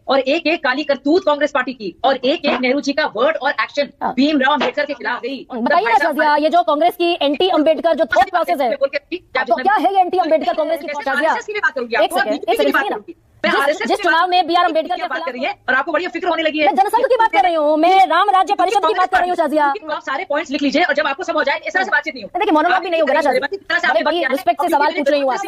और एक एक काली करतूत कांग्रेस पार्टी की और एक एक नेहरू जी का वर्ड और एक्शन भीमराव अम्बेडकर के खिलाफ गई। बताइए ना शाजिया, ये जो कांग्रेस की एंटी अम्बेडकर जो थॉट प्रोसेस है, तो क्या है ये एंटी अम्बेडकर कांग्रेस की? शाजिया एक सेकंड, जिस चुनाव में बी.आर. अम्बेडकर की बात कर रही है और आपको बड़ी फिक्र होने लगी है। मैं जनसंघ की बात कर रही हूँ, मैं राम राज्य परिषद की बात कर रही हूँ शाजिया। आप सारे पॉइंट्स लिख लीजिए और जब आपको सब हो जाए इस तरह से बातचीत नहीं हो। देखिए मोनोलॉग भी नहीं होगा ना शाजिया, रिस्पेक्ट से सवाल पूछ रही हूँ आपसे।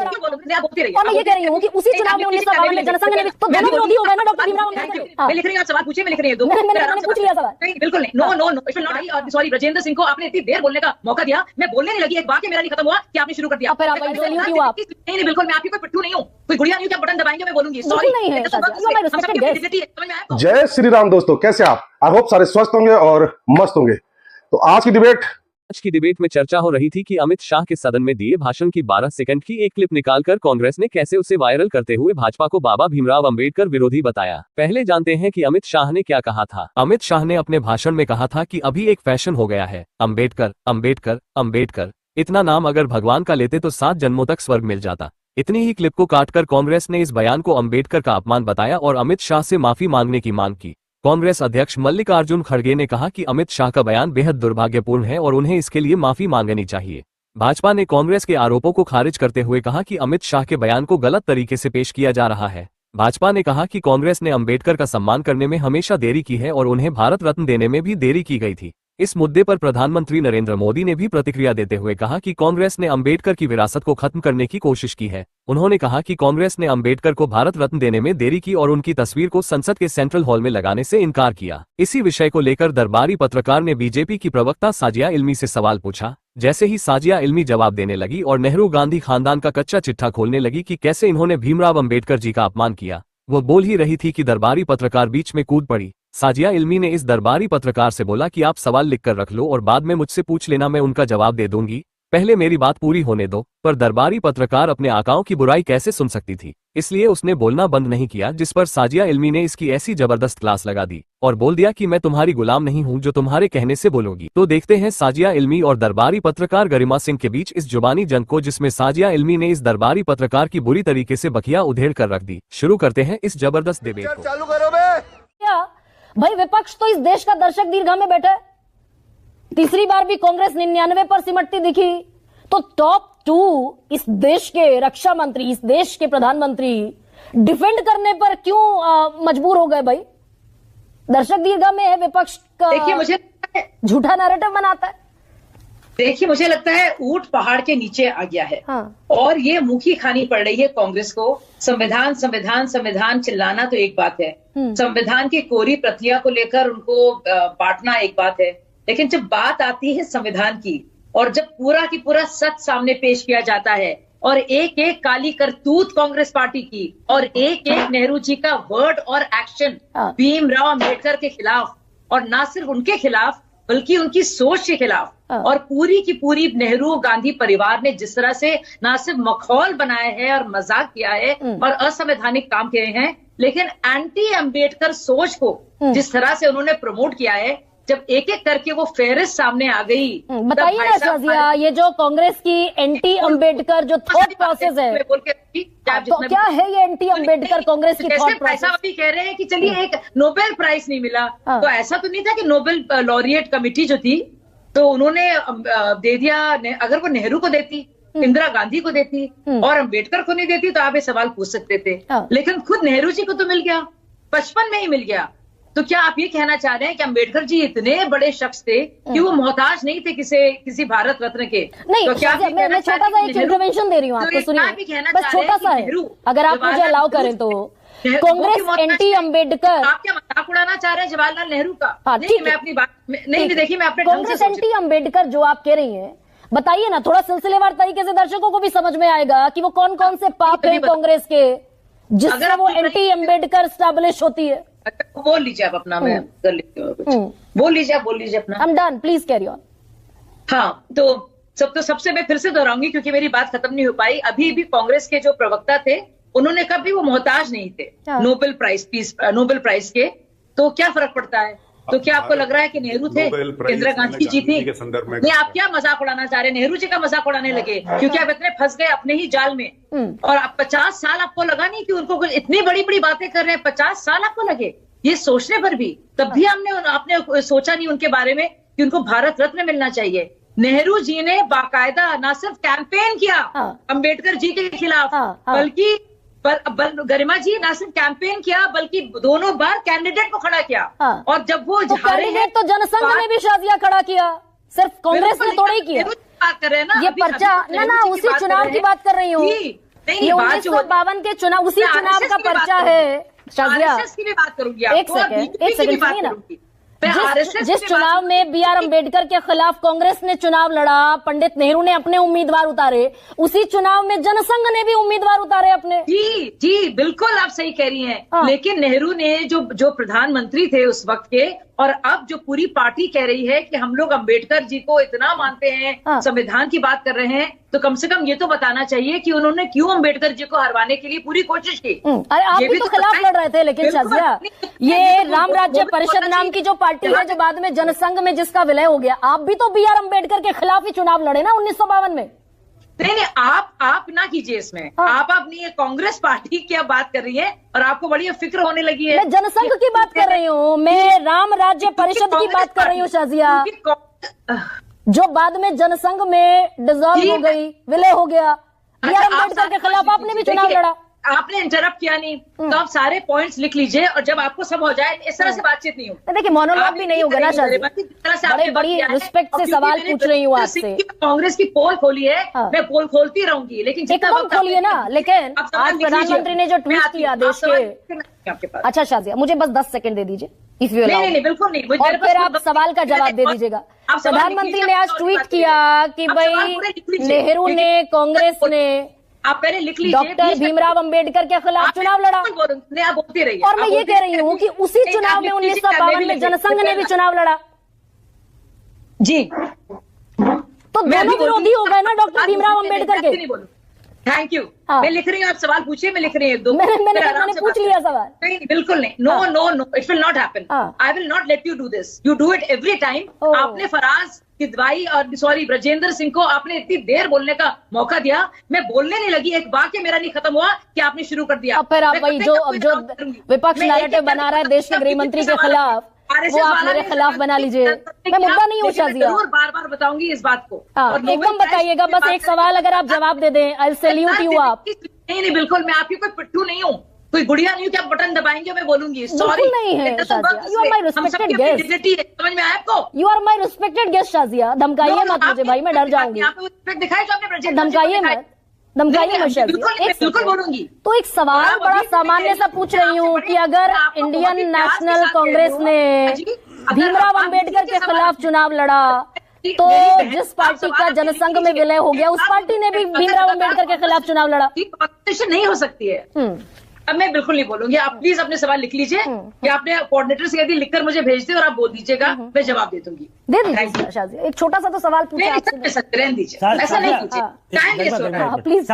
और मैं ये कह रही हूँ कि उसी चुनाव में 1952 में जनसंघ ने तो दोनों विरोधी हो गए ना डॉक्टर भीमराव अम्बेडकर। मैं लिख रही हूँ, आप सवाल पूछिए, मैं लिख रही हूँ। मैंने पूछ लिया सवाल। नहीं बिल्कुल नहीं, no no no, it will not I. Sorry Brajendra Singh को आपने इतनी देर बोलने का मौका दिया, मैं बोलने नहीं लगी, एक वाक्य मेरा नहीं खत्म हुआ कि आपने शुरू कर दिया। नहीं बिल्कुल, मैं आपकी कोई पिट्ठू नहीं हूँ, कोई गुड़िया नहीं, क्या बटन दबाएंगे मैं बोलूंगी। सॉरी नहीं है। जय श्री राम दोस्तों, कैसे आप? आई होप सारे स्वस्थ होंगे और मस्त होंगे। तो आज की डिबेट में चर्चा हो रही थी कि अमित शाह के सदन में दिए भाषण की 12 सेकंड की एक क्लिप निकालकर कांग्रेस ने कैसे उसे वायरल करते हुए भाजपा को बाबा भीमराव अम्बेडकर विरोधी बताया। पहले जानते हैं कि अमित शाह ने क्या कहा था। अमित शाह ने अपने भाषण में कहा था कि अभी एक फैशन हो गया है, अम्बेडकर अम्बेडकर अम्बेडकर। इतना नाम अगर भगवान का लेते तो 7 जन्मों तक स्वर्ग मिल जाता। इतनी ही क्लिप को काटकर कांग्रेस ने इस बयान को अम्बेडकर का अपमान बताया और अमित शाह से माफी मांगने की मांग की। कांग्रेस अध्यक्ष मल्लिकार्जुन खड़गे ने कहा कि अमित शाह का बयान बेहद दुर्भाग्यपूर्ण है और उन्हें इसके लिए माफी मांगनी चाहिए। भाजपा ने कांग्रेस के आरोपों को खारिज करते हुए कहा कि अमित शाह के बयान को गलत तरीके से पेश किया जा रहा है। भाजपा ने कहा कि कांग्रेस ने अम्बेडकर का सम्मान करने में हमेशा देरी की है और उन्हें भारत रत्न देने में भी देरी की गई थी। इस मुद्दे पर प्रधानमंत्री नरेंद्र मोदी ने भी प्रतिक्रिया देते हुए कहा कि कांग्रेस ने अम्बेडकर की विरासत को खत्म करने की कोशिश की है। उन्होंने कहा कि कांग्रेस ने अम्बेडकर को भारत रत्न देने में देरी की और उनकी तस्वीर को संसद के सेंट्रल हॉल में लगाने से इनकार किया। इसी विषय को लेकर दरबारी पत्रकार ने बीजेपी की प्रवक्ता साजिया इल्मी से सवाल पूछा। जैसे ही साजिया इल्मी जवाब देने लगी और नेहरू गांधी खानदान का कच्चा चिट्ठा खोलने लगी कि कैसे इन्होंने भीमराव अम्बेडकर जी का अपमान किया, वो बोल ही रही थी कि दरबारी पत्रकार बीच में कूद पड़ी। साजिया इल्मी ने इस दरबारी पत्रकार से बोला कि आप सवाल लिखकर रख लो और बाद में मुझसे पूछ लेना, मैं उनका जवाब दे दूंगी, पहले मेरी बात पूरी होने दो। पर दरबारी पत्रकार अपने आकाओं की बुराई कैसे सुन सकती थी, इसलिए उसने बोलना बंद नहीं किया, जिस पर साजिया इल्मी ने इसकी ऐसी जबरदस्त क्लास लगा दी और बोल दिया कि मैं तुम्हारी गुलाम नहीं हूं जो तुम्हारे कहने से बोलोगी। तो देखते हैं साजिया इल्मी और दरबारी पत्रकार गरिमा सिंह के बीच इस जुबानी जंग को, जिसमें साजिया इल्मी ने इस दरबारी पत्रकार की बुरी तरीके से बखिया उधेड़ कर रख दी। शुरू करते हैं इस जबरदस्त डिबेट को। चालू करो बे। भाई विपक्ष तो इस देश का दर्शक दीर्घा में बैठा है। तीसरी बार भी कांग्रेस 99 पर सिमटती दिखी, तो टॉप 2 इस देश के रक्षा मंत्री, इस देश के प्रधानमंत्री डिफेंड करने पर क्यों मजबूर हो गए? भाई दर्शक दीर्घा में है विपक्ष का, देखिए मुझे झूठा नैरेटिव बनाता है। देखिए मुझे लगता है ऊंट पहाड़ के नीचे आ गया है। हाँ। और ये मुखी खानी पड़ रही है कांग्रेस को। संविधान संविधान संविधान चिल्लाना तो एक बात है, संविधान की कोरी प्रतियां को लेकर उनको बांटना एक बात है, लेकिन जब बात आती है संविधान की और जब पूरा की पूरा सच सामने पेश किया जाता है और एक एक काली करतूत कांग्रेस पार्टी की और एक एक नेहरू जी का वर्ड और एक्शन भीमराव अम्बेडकर के खिलाफ, और ना सिर्फ उनके खिलाफ बल्कि उनकी सोच के खिलाफ, और पूरी की पूरी नेहरू गांधी परिवार ने जिस तरह से ना सिर्फ मखौल बनाया है और मजाक किया है और असंवैधानिक काम किए हैं, लेकिन एंटी अम्बेडकर सोच को जिस तरह से उन्होंने प्रमोट किया है, जब एक एक करके वो फेहरिस्त सामने आ गई। बताइए ना शाजिया, ये जो कांग्रेस की एंटी अम्बेडकर जो थॉट प्रोसेस है, तो क्या है ये एंटी अम्बेडकर कांग्रेस की थॉट प्रोसेस? ऐसा अभी कह रहे हैं कि चलिए एक नोबेल प्राइज नहीं मिला, तो ऐसा तो नहीं था कि नोबेल लॉरिएट कमेटी जो थी तो उन्होंने दे दिया। अगर वो नेहरू को देती, इंदिरा गांधी को देती और अम्बेडकर को नहीं देती तो आप ये सवाल पूछ सकते थे, लेकिन खुद नेहरू जी को तो मिल गया, 55 में ही मिल गया। तो क्या आप ये कहना चाह रहे हैं कि अम्बेडकर जी इतने बड़े शख्स थे कि वो मोहताज नहीं थे किसी भारत रत्न के? नहीं, तो क्या मैं छोटा सा एक इंटरवेंशन दे रही हूँ आपको, सुनिए बस छोटा सा है, अगर आप मुझे अलाउ करें तो। कांग्रेस एंटी अम्बेडकर, आप क्या मजाक उड़ाना चाह रहे हैं जवाहरलाल नेहरू का? नहीं, मैं अपनी बात नहीं देखिए, मैं अपने कांग्रेस एंटी अम्बेडकर जो आप कह रही हैं, बताइए ना थोड़ा सिलसिलेवार तरीके से, दर्शकों को भी समझ में आएगा कि वो कौन कौन से पाप हैं कांग्रेस के जिससे वो एंटी अम्बेडकर स्टैब्लिश होती है। बोल लीजिए आप अपना, मैं कर लेती हूँ। बोल लीजिए अपना। I'm done, please carry on। हाँ, तो सबसे मैं फिर से दोहराऊंगी क्योंकि मेरी बात खत्म नहीं हो पाई। अभी भी कांग्रेस के जो प्रवक्ता थे उन्होंने कभी वो मोहताज नहीं थे नोबेल प्राइज के, तो क्या फर्क पड़ता है? तो क्या आपको लग रहा है कि नेहरू थे, इंदिरा गांधी जी थी? नहीं, आप क्या मजाक उड़ाना चाह रहे हैं? नेहरू जी का मजाक उड़ाने लगे क्योंकि आप इतने फंस गए अपने ही जाल में। और आप 50 साल आपको लगा नहीं कि उनको इतनी बड़ी बड़ी बातें कर रहे हैं? 50 साल आपको लगे ये सोचने पर भी? तब भी आपने सोचा नहीं उनके बारे में कि उनको भारत रत्न मिलना चाहिए। नेहरू जी ने बाकायदा ना सिर्फ कैंपेन किया अंबेडकर जी के खिलाफ, बल्कि गरिमा जी ना सिर्फ कैंपेन किया बल्कि दोनों बार कैंडिडेट को खड़ा किया। और जब वो कैंडिडेट तो जनसंघ ने भी शाजिया खड़ा किया, सिर्फ कांग्रेस ने थोड़ा ही किया। बात कर रहे हैं ना ये पर्चा ना उसी चुनाव की बात कर रही हूँ। ये 1952 के चुनाव, उसी चुनाव का पर्चा है शाजिया। की भी बात करूंगी, एक सेकंड सुनिए ना। जिस चुनाव में बी आर अम्बेडकर के खिलाफ कांग्रेस ने चुनाव लड़ा, पंडित नेहरू ने अपने उम्मीदवार उतारे, उसी चुनाव में जनसंघ ने भी उम्मीदवार उतारे अपने। जी बिल्कुल आप सही कह रही हैं। लेकिन नेहरू ने जो प्रधानमंत्री थे उस वक्त के, और अब जो पूरी पार्टी कह रही है कि हम लोग अम्बेडकर जी को इतना मानते हैं, संविधान की बात कर रहे हैं, तो कम से कम ये तो बताना चाहिए कि उन्होंने क्यों अम्बेडकर जी को हरवाने के लिए पूरी कोशिश की। अरे आप भी तो खिलाफ लड़ रहे थे। लेकिन शाजिया, ये राम राज्य परिषद नाम की जो पार्टी है, जो बाद में जनसंघ में जिसका विलय हो गया, आप भी तो बी आर अम्बेडकर के खिलाफ ही चुनाव लड़े ना 1952 में। नहीं, आप ना कीजिए इसमें। आप अपनी कांग्रेस पार्टी की अब बात कर रही है और आपको बड़ी फिक्र होने लगी है। मैं जनसंघ की बात कर रही हूँ, मैं राम राज्य परिषद की बात कर रही हूँ शाजिया, जो बाद में जनसंघ में डिसॉल्व हो गई, विलय हो गया। बी आर अम्बेडकर के खिलाफ आपने भी चुनाव लड़ा। आपने इंटरप्ट किया नहीं, तो आप सारे पॉइंट्स लिख लीजिए और जब आपको सब हो जाए, इस तरह से बातचीत नहीं होगी। देखिए मोनोलॉग भी नहीं होगा ना शाजिया, बड़ी रिस्पेक्ट से सवाल पूछ रही हूँ आपसे। कांग्रेस की पोल खोली है, मैं पोल खोलती रहूंगी, लेकिन एकदम खोलिए ना। लेकिन आज प्रधानमंत्री ने जो ट्वीट किया देश के, अच्छा शाजिया मुझे बस 10 सेकंड दे दीजिए इफ यू अलाउ। नहीं बिल्कुल नहीं, और फिर आप सवाल का जवाब दे दीजिएगा। प्रधानमंत्री ने आज ट्वीट किया कि भाई नेहरू ने, कांग्रेस ने, आप पहले लिख लीजिए, डॉक्टर भीमराव अंबेडकर के खिलाफ चुनाव लड़ा। आप बोलती रहिए। और मैं ये कह रही हूँ कि उसी चुनाव में 1952 में जनसंघ ने भी चुनाव लड़ा। जी, तो दोनों विरोधी हो गए ना डॉक्टर भीमराव अंबेडकर के। Thank you. मैं लिख रही हूँ, आप सवाल पूछिए, मैं लिख रही हूँ। मैंने पूछ लिया सवाल। नहीं बिल्कुल नहीं, no it will not happen. I will not let you do this. You do it every time. आपने फराज किदवाई और सॉरी ब्रजेंद्र सिंह को आपने इतनी देर बोलने का मौका दिया, मैं बोलने नहीं लगी, एक वाक्य मेरा नहीं खत्म हुआ कि आपने शुरू कर दिया। अब फिर आप भाई जो विपक्ष नैरेटिव बना रहा है देश के गृह मंत्री के खिलाफ, वो आप मेरे खिलाफ बना लीजिए। मैं मुद्दा नहीं हूँ शाजिया, बार बार बताऊंगी इस बात को। एकदम बताइएगा, बस एक सवाल अगर आप जवाब दे दें, आई सैल्यूट यू। आप नहीं बिल्कुल, मैं आपकी कोई पिट्ठू नहीं हूँ, कोई गुड़िया नहीं हूँ कि आप बटन दबाएंगे मैं बोलूंगी। सॉरी नहीं है Shazia, you are my respected guest. समझ में आया आपको? You are my respected guest Shazia, धमकाइए मत मुझे भाई, मैं डर जाऊंगी। दिखाई जो आपने, धमकाइए मत, धमकाइए मत शाजिया। बिल्कुल बोलूंगी। तो एक सवाल बड़ा सामान्य सा पूछ रही हूँ कि अगर इंडियन नेशनल कांग्रेस ने भीमराव अंबेडकर के खिलाफ चुनाव लड़ा, तो जिस पार्टी का जनसंघ में विलय हो गया, उस पार्टी ने भी भीमराव अंबेडकर के खिलाफ चुनाव लड़ा। नहीं हो सकती है। अब मैं बिल्कुल नहीं बोलूंगी। आप प्लीज अपने सवाल लिख लीजिए कि आपने कोऑर्डिनेटर से कहती लिखकर मुझे भेज दे और आप बोल दीजिएगा, मैं जवाब दे दूंगी। दे दीजिए शाजिया, एक छोटा सा तो सवाल पूछा आपसे। रहने दीजिए, ऐसा नहीं कीजिए प्लीज।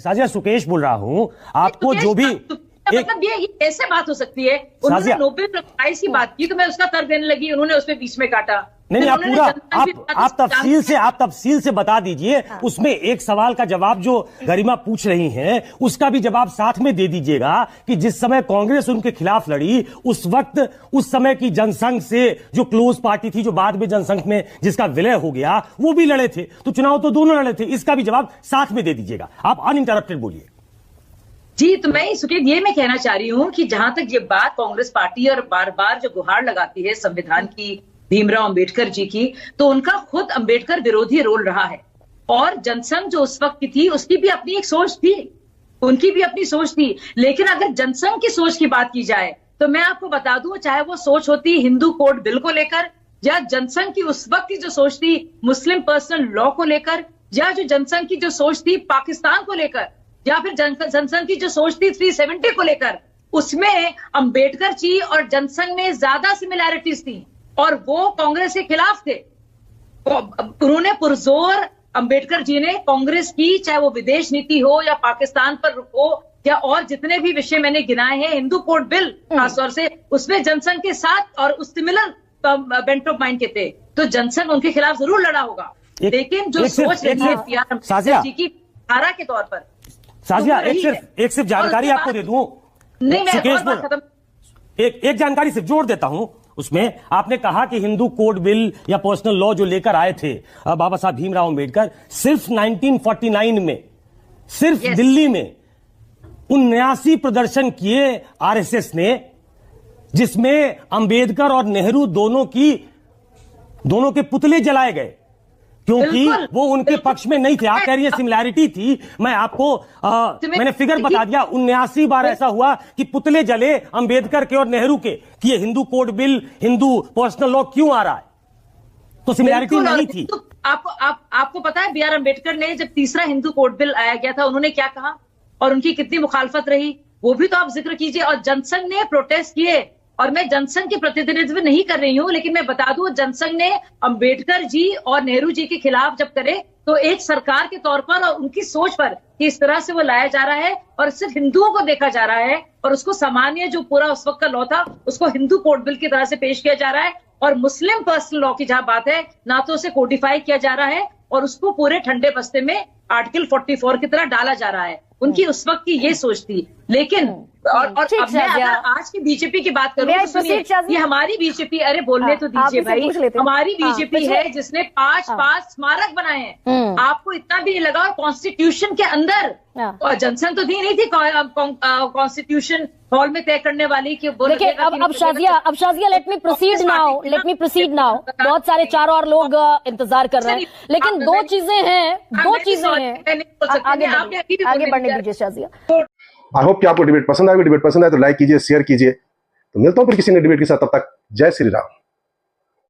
साजिया सुकेश बोल रहा हूँ, आपको जो भी मतलब ये कैसे बात हो सकती है? उन्होंने नोबेल प्राइज की बात की तो मैं उसका तर्क देने लगी, उन्होंने उसमें बीच में काटा। नहीं, आप पूरा आप तफसील से बता दीजिए। उसमें एक सवाल का जवाब जो गरिमा पूछ रही हैं, उसका भी जवाब साथ में दे दीजिएगा कि जिस समय कांग्रेस उनके खिलाफ लड़ी, उस वक्त उस समय की जनसंघ से जो क्लोज पार्टी थी, जो बाद में जनसंघ में जिसका विलय हो गया, वो भी लड़े थे। तो चुनाव तो दोनों लड़े थे, इसका भी जवाब साथ में दे दीजिएगा। आप अनइंटरप्टेड बोलिए। जी, तो मैं सुकेत ये मैं कहना चाह रही हूँ कि जहां तक ये बात कांग्रेस पार्टी और बार बार जो गुहार लगाती है संविधान की, भीमराव अंबेडकर जी की, तो उनका खुद अंबेडकर विरोधी रोल रहा है। और जनसंघ जो उस वक्त की थी, उसकी भी अपनी एक सोच थी, उनकी भी अपनी सोच थी। लेकिन अगर जनसंघ की सोच की बात की जाए तो मैं आपको बता दूं, चाहे वो सोच होती हिंदू कोड बिल को लेकर, या जनसंघ की उस वक्त की जो सोच थी मुस्लिम पर्सनल लॉ को लेकर, या जो जनसंघ की जो सोच थी पाकिस्तान को लेकर, या फिर जनसंघ की जो सोच थी 370 को लेकर, उसमें अंबेडकर जी और जनसंघ में ज्यादा सिमिलैरिटीज थी और वो कांग्रेस के खिलाफ थे। उन्होंने पुरजोर, अंबेडकर जी ने कांग्रेस की, चाहे वो विदेश नीति हो या पाकिस्तान पर हो या और जितने भी विषय मैंने गिनाए हैं, हिंदू कोड बिल खासतौर से, उसमें जनसंघ के साथ और उस सिमिलर बेंट ऑफ माइंड के थे, तो जनसंघ उनके खिलाफ जरूर लड़ा होगा। लेकिन जो सोच रही है पीआर अम्बेडकर जी की धारा के तौर पर, साजिया एक सिर्फ जानकारी आपको दे दूं, नहीं मैं खत्म, एक जानकारी सिर्फ जोड़ देता हूं उसमें। आपने कहा कि हिंदू कोड बिल या पर्सनल लॉ जो लेकर आए थे बाबा साहब भीमराव अंबेडकर, सिर्फ 1949 में सिर्फ दिल्ली में 79 प्रदर्शन किए आरएसएस ने, जिसमें अंबेडकर और नेहरू दोनों के पुतले जलाए गए, क्योंकि वो उनके पक्ष में नहीं थे। आप कह रही है सिमिलैरिटी थी, मैं आपको मैंने फिगर बता दिया, 79 बार ऐसा हुआ कि पुतले जले अंबेडकर के और नेहरू के कि ये Hindu code bill, Hindu personal law क्यों आ रहा है, तो सिमिलैरिटी नहीं थी। तो आपको पता है बीआर अम्बेडकर ने जब तीसरा हिंदू कोड बिल आया गया था, उन्होंने क्या कहा और उनकी कितनी मुखालफत रही, वो भी तो आप जिक्र कीजिए। और जनसंघ ने प्रोटेस्ट किए, और मैं जनसंघ की प्रतिनिधित्व नहीं कर रही हूं, लेकिन मैं बता दूं जनसंघ ने अंबेडकर जी और नेहरू जी के खिलाफ जब करे, तो एक सरकार के तौर पर और उनकी सोच पर कि इस तरह से वो लाया जा रहा है और सिर्फ हिंदुओं को देखा जा रहा है, और उसको सामान्य जो पूरा उस वक्त का लॉ था उसको हिंदू कोड बिल की तरह से पेश किया जा रहा है, और मुस्लिम पर्सनल लॉ की जहां बात है ना तो उसे कोडिफाई किया जा रहा है और उसको पूरे ठंडे बस्ते में आर्टिकल 44 की तरह डाला जा रहा है। उनकी उस वक्त की ये सोच थी। लेकिन और अब मैं अगर आज की बीजेपी की बात करूं तो सुनिए, ये हमारी बीजेपी, अरे बोलने तो दीजिए भाई, हमारी बीजेपी है जिसने 5 स्मारक बनाए हैं। आपको इतना भी नहीं लगा, और कॉन्स्टिट्यूशन के अंदर और जनसंघ तो दी नहीं थी कॉन्स्टिट्यूशन हॉल में तय करने वाली कि देखिए अब Shazia let me proceed now. बहुत सारे चारों और लोग इंतजार कर रहे हैं, लेकिन दो चीजें हैं आगे बढ़ने दीजिए शाजिया। आई होप कि आपको डिबेट पसंद आए तो लाइक कीजिए, शेयर कीजिए। तो मिलता हूं फिर किसी नए डिबेट के साथ, तब तक जय श्री राम।